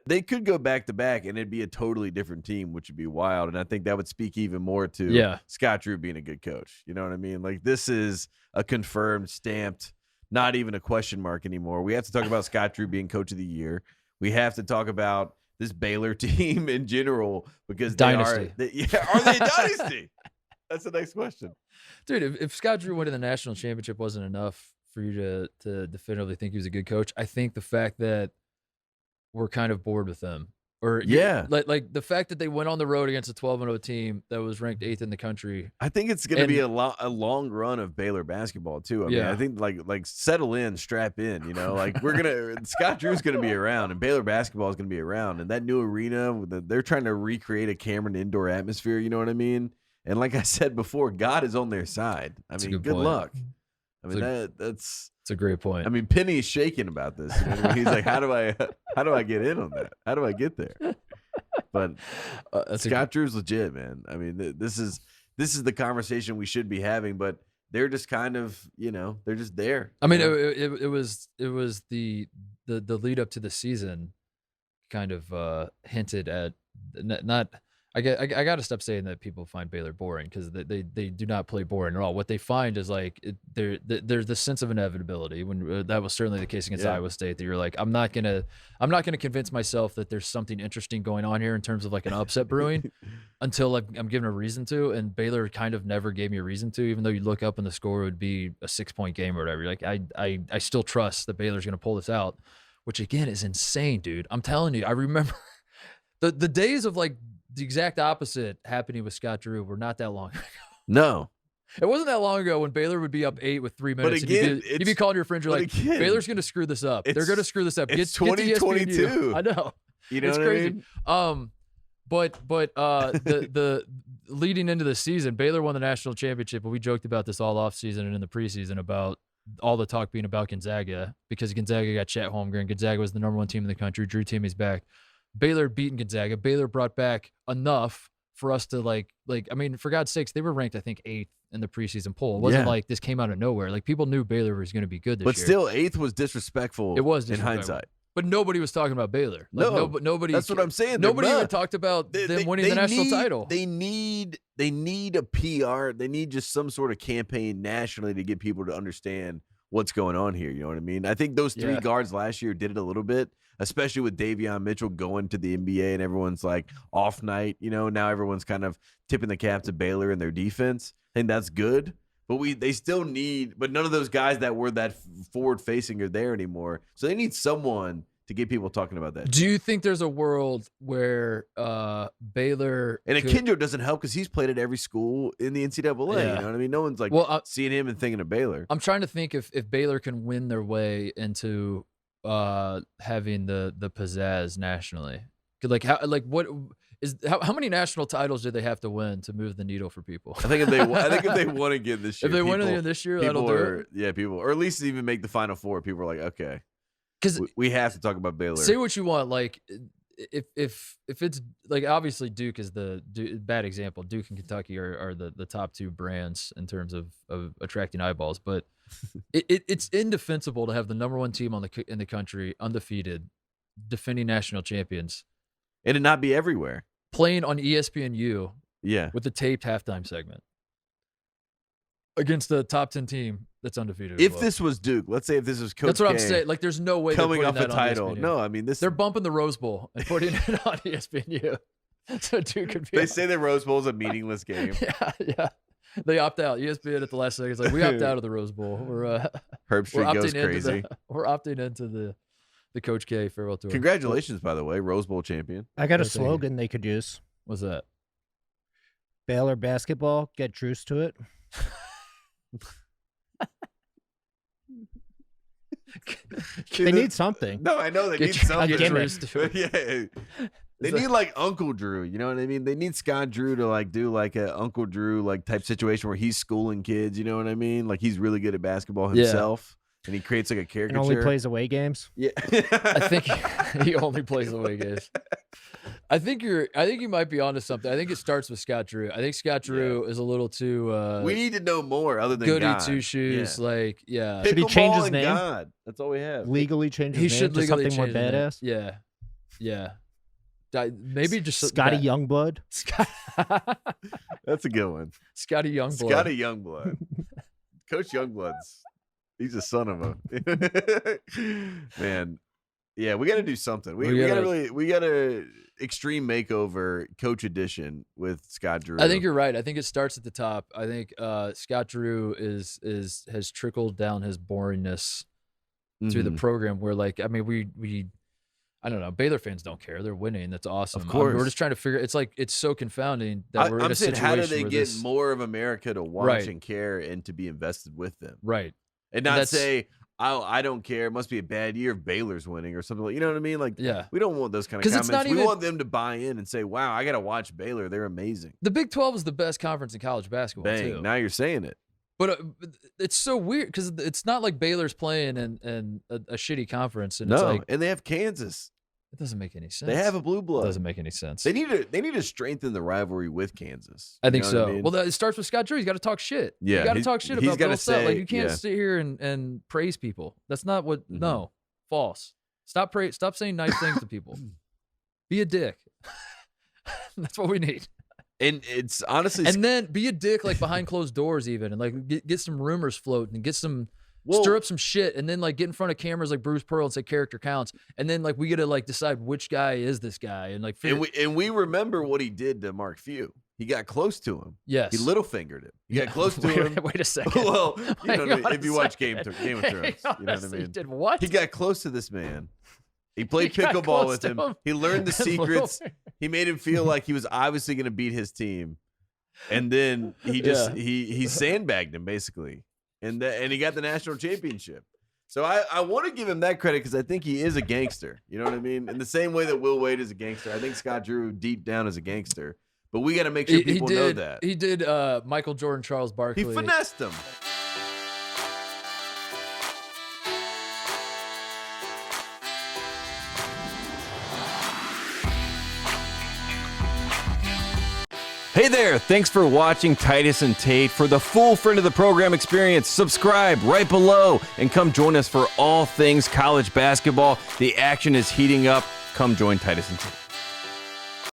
They could go back to back, and it'd be a totally different team, which would be wild. And I think that would speak even more to Scott Drew being a good coach. You know what I mean? Like, this is a confirmed, stamped, not even a question mark anymore. We have to talk about Scott Drew being coach of the year. We have to talk about this Baylor team in general because dynasty. Are they a dynasty? That's the next question. Dude, if Scott Drew winning the national championship wasn't enough for you to definitively think he was a good coach, I think the fact that we're kind of bored with them. Or like the fact that they went on the road against a 12-0 team that was ranked 8th in the country. I think it's going to be a long run of Baylor basketball too. I mean, I think like settle in, strap in. You know, like Scott Drew's going to be around, and Baylor basketball is going to be around, and that new arena, they're trying to recreate a Cameron indoor atmosphere. You know what I mean? And like I said before, God is on their side. I mean, good luck. I mean, that's a great point. I mean, Penny's shaking about this. You know? He's like, how do I get in on that? How do I get there? But Scott Drew's legit, man. I mean, this is the conversation we should be having, but they're just kind of, they're just there. I mean, it was the lead up to the season kind of hinted at not. I got to stop saying that people find Baylor boring because they do not play boring at all. What they find is like there's the sense of inevitability when that was certainly the case against Iowa State. That you're like, I'm not gonna convince myself that there's something interesting going on here in terms of like an upset brewing until I'm given a reason to. And Baylor kind of never gave me a reason to, even though you look up and the score would be a 6-point game or whatever. You're like, I still trust that Baylor's gonna pull this out, which again is insane, dude. I'm telling you, I remember the days of like the exact opposite happening with Scott Drew were not that long ago. No. It wasn't that long ago when Baylor would be up 8 with 3 minutes. But again, and you'd be calling your friends, you're like, Baylor's going to screw this up. They're going to screw this up. It's 2022. I know. You know it's what crazy. I mean? But the leading into the season, Baylor won the national championship, but we joked about this all offseason and in the preseason about all the talk being about Gonzaga because Gonzaga got Chet Holmgren. Gonzaga was the #1 team in the country. Drew Timmy's back. Baylor beating Gonzaga. Baylor brought back enough for us to like. I mean, for God's sakes, they were ranked I think 8th in the preseason poll. It wasn't like this came out of nowhere. Like people knew Baylor was going to be good this year. But still, 8th was disrespectful. It was in hindsight. But nobody was talking about Baylor. Like, nobody. That's what I'm saying. Nobody even talked about them winning the national title. They need a PR. They need just some sort of campaign nationally to get people to understand what's going on here. You know what I mean? I think those 3 guards last year did it a little bit, especially with Davion Mitchell going to the NBA and everyone's like off night. Now everyone's kind of tipping the cap to Baylor and their defense. I think that's good. But they still need, but none of those guys that were that forward facing are there anymore. So they need someone to get people talking about that. Do you think there's a world where Baylor and Akinjo doesn't help because he's played at every school in the NCAA? Yeah. You know what I mean? No one's like seeing him and thinking of Baylor. I'm trying to think if Baylor can win their way into having the pizzazz nationally. How many national titles do they have to win to move the needle for people? I think if they want to get this year, if they win it this year, that'll do it. Yeah, people, or at least even make the Final Four. People are like, okay, because we have to talk about Baylor. Say what you want, like if it's like obviously Duke is bad example. Duke and Kentucky are the top 2 brands in terms of attracting eyeballs, but it's indefensible to have the #1 team in the country undefeated, defending national champions, and it not be everywhere. Playing on ESPNU with the taped halftime segment against the top 10 team that's undefeated. If this was Duke, let's say if this was Coach that's what K I'm saying. Like, there's no way coming off a title. No, I mean they're bumping the Rose Bowl and putting it on ESPNU. So Duke could be. They say the Rose Bowl is a meaningless game. Yeah. They opt out. ESPN at the last second is like, we opt out of the Rose Bowl. Herb Street goes crazy. We're opting into the Coach K farewell tour. Congratulations, by the way, Rose Bowl champion. I got a slogan they could use. What's that? Baylor basketball, get Drews to it. They need something. No, I know they need something. Yeah. They need like Uncle Drew, you know what I mean? They need Scott Drew to like do like a Uncle Drew like type situation where he's schooling kids, you know what I mean? Like he's really good at basketball himself. And he creates like a caricature. And only plays away games. Yeah, I think he only plays away games. I think you might be onto something. I think it starts with Scott Drew. I think Scott Drew is a little too. We need to know more other than goody God. 2 shoes. Like, should he change his name? God. That's all we have. Legally change his name to something more badass. Yeah. Yeah. Maybe just Scotty Youngblood. That's a good one. Scotty Youngblood. Scotty Youngblood. Coach Youngblood's. He's a son of a man. Yeah, we got to do something. We got to extreme makeover coach edition with Scott Drew. I think you're right. I think it starts at the top. I think Scott Drew has trickled down his boringness through the program. Where we I don't know. Baylor fans don't care. They're winning. That's awesome. Of course. We're just trying to figure. It's so confounding that we're in a situation. How do they get more of America to watch and care and to be invested with them? Right. And not say, I don't care. It must be a bad year if Baylor's winning or something. You know what I mean? Like, we don't want those kind of comments. We want them to buy in and say, wow, I got to watch Baylor. They're amazing. The Big 12 is the best conference in college basketball, too. Now you're saying it. But it's so weird because it's not like Baylor's playing in a shitty conference. And and they have Kansas. It doesn't make any sense. They have a blue blood. It doesn't make any sense. They need to strengthen the rivalry with Kansas. I think so. I mean? Well, it starts with Scott Drew. He's got to talk shit. Yeah, you got to talk shit about both stuff. Like you can't sit here and praise people. That's not what. No, false. Stop saying nice things to people. Be a dick. That's what we need. And it's honestly, and then be a dick like behind closed doors, even, and like get some rumors floating and get some. Stir up some shit and then like get in front of cameras like Bruce Pearl and say character counts, and then like we got to like decide which guy is this guy and like and we remember what he did to Mark Few. He got close to him. Yes, he little fingered him. He got close to him. Wait a second. Well, you know what I mean? If you watch Game of Thrones, you know what I mean. He did what? He got close to this man. He played pickleball with him. He learned the secrets. He made him feel like he was obviously going to beat his team, and then he just he sandbagged him basically. And he got the national championship. So I want to give him that credit because I think he is a gangster. You know what I mean? In the same way that Will Wade is a gangster, I think Scott Drew deep down is a gangster. But we got to make sure people know that. He did Michael Jordan, Charles Barkley. He finessed him. Hey there, thanks for watching Titus and Tate. For the full friend of the program experience, subscribe right below and come join us for all things college basketball. The action is heating up. Come join Titus and Tate.